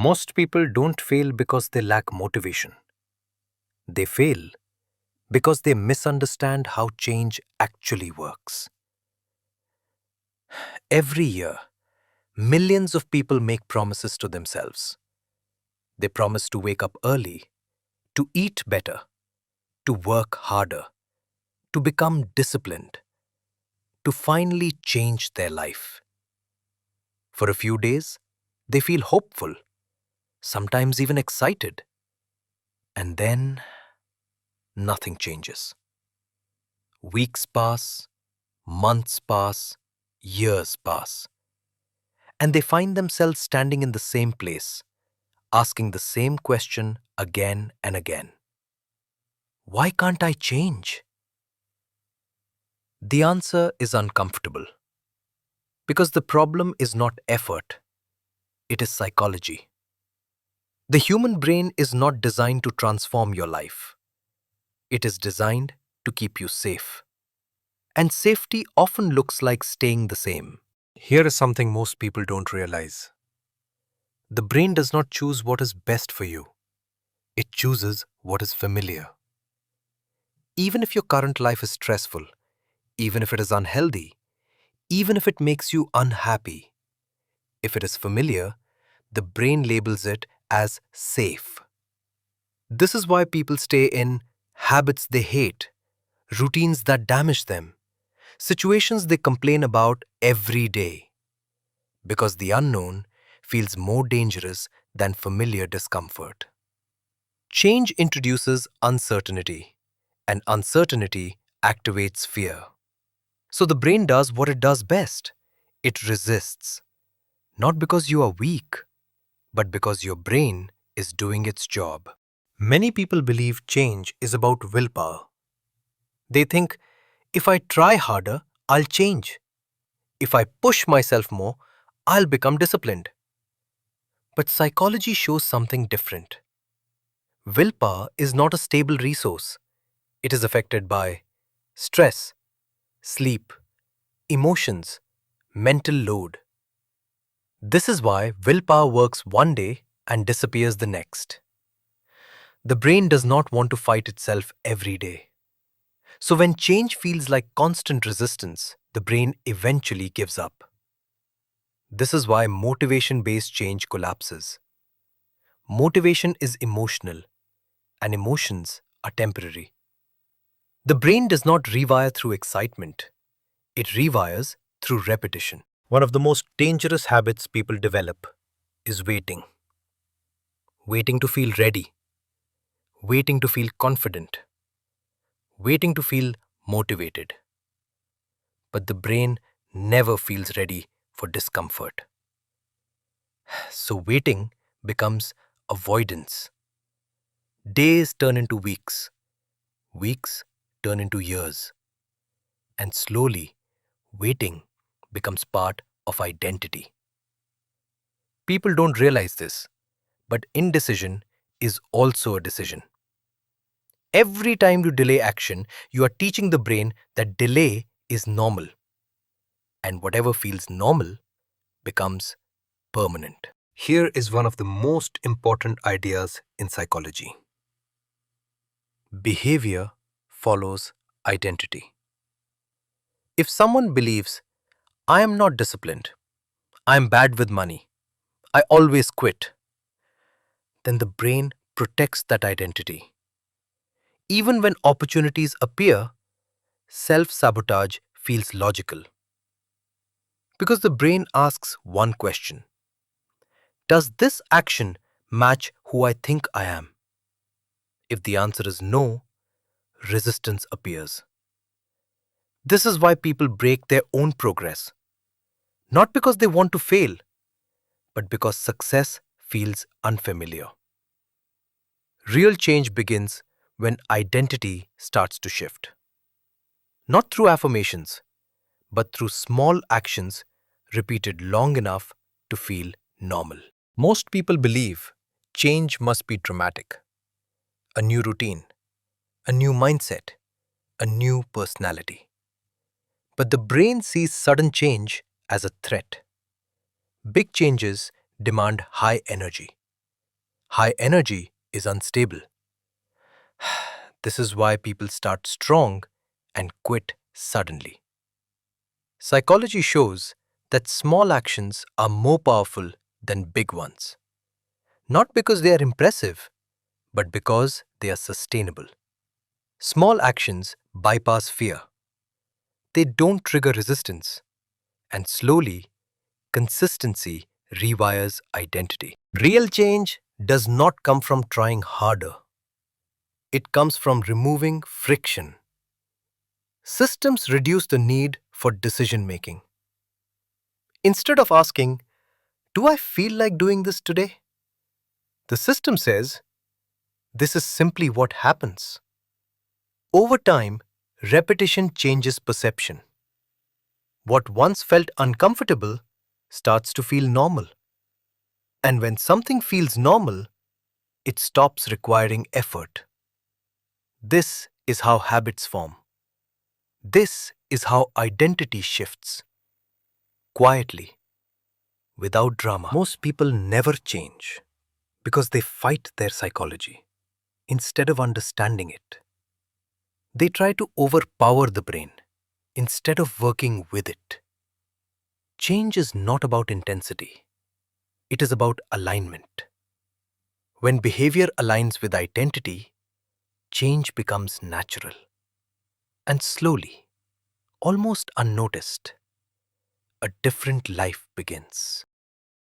Most people don't fail because they lack motivation. They fail because they misunderstand how change actually works. Every year, millions of people make promises to themselves. They promise to wake up early, to eat better, to work harder, to become disciplined, to finally change their life. For a few days, they feel hopeful, sometimes even excited. And then, nothing changes. Weeks pass, months pass, years pass, and they find themselves standing in the same place, asking the same question again and again. Why can't I change? The answer is uncomfortable. Because the problem is not effort, it is psychology. The human brain is not designed to transform your life. It is designed to keep you safe. And safety often looks like staying the same. Here is something most people don't realize. The brain does not choose what is best for you. It chooses what is familiar. Even if your current life is stressful, even if it is unhealthy, even if it makes you unhappy, if it is familiar, the brain labels it as safe. This is why people stay in habits they hate, routines that damage them, situations they complain about every day. Because the unknown feels more dangerous than familiar discomfort. Change introduces uncertainty, and uncertainty activates fear. So the brain does what it does best. It resists, not because you are weak, but because your brain is doing its job. Many people believe change is about willpower. They think, if I try harder, I'll change. If I push myself more, I'll become disciplined. But psychology shows something different. Willpower is not a stable resource. It is affected by stress, sleep, emotions, mental load. This is why willpower works one day and disappears the next. The brain does not want to fight itself every day. So when change feels like constant resistance, the brain eventually gives up. This is why motivation-based change collapses. Motivation is emotional, and emotions are temporary. The brain does not rewire through excitement. It rewires through repetition. One of the most dangerous habits people develop is waiting. Waiting to feel ready. Waiting to feel confident. Waiting to feel motivated. But the brain never feels ready for discomfort. So waiting becomes avoidance. Days turn into weeks. Weeks turn into years. And slowly, waiting becomes part of identity. People don't realize this, but indecision is also a decision. Every time you delay action, you are teaching the brain that delay is normal. And whatever feels normal becomes permanent. Here is one of the most important ideas in psychology. Behavior follows identity. If someone believes, I am not disciplined, I am bad with money, I always quit, then the brain protects that identity. Even when opportunities appear, self-sabotage feels logical. Because the brain asks one question. Does this action match who I think I am? If the answer is no, resistance appears. This is why people break their own progress. Not because they want to fail, but because success feels unfamiliar. Real change begins when identity starts to shift. Not through affirmations, but through small actions repeated long enough to feel normal. Most people believe change must be dramatic. A new routine, a new mindset, a new personality. But the brain sees sudden change as a threat. Big changes demand high energy. High energy is unstable. This is why people start strong and quit suddenly. Psychology shows that small actions are more powerful than big ones. Not because they are impressive, but because they are sustainable. Small actions bypass fear. They don't trigger resistance, and slowly, consistency rewires identity. Real change does not come from trying harder. It comes from removing friction. Systems reduce the need for decision making. Instead of asking, "Do I feel like doing this today?" the system says, "This is simply what happens." Over time, repetition changes perception. What once felt uncomfortable starts to feel normal. And when something feels normal, it stops requiring effort. This is how habits form. This is how identity shifts. Quietly, without drama. Most people never change because they fight their psychology instead of understanding it. They try to overpower the brain instead of working with it. Change is not about intensity. It is about alignment. When behavior aligns with identity, change becomes natural. And slowly, almost unnoticed, a different life begins.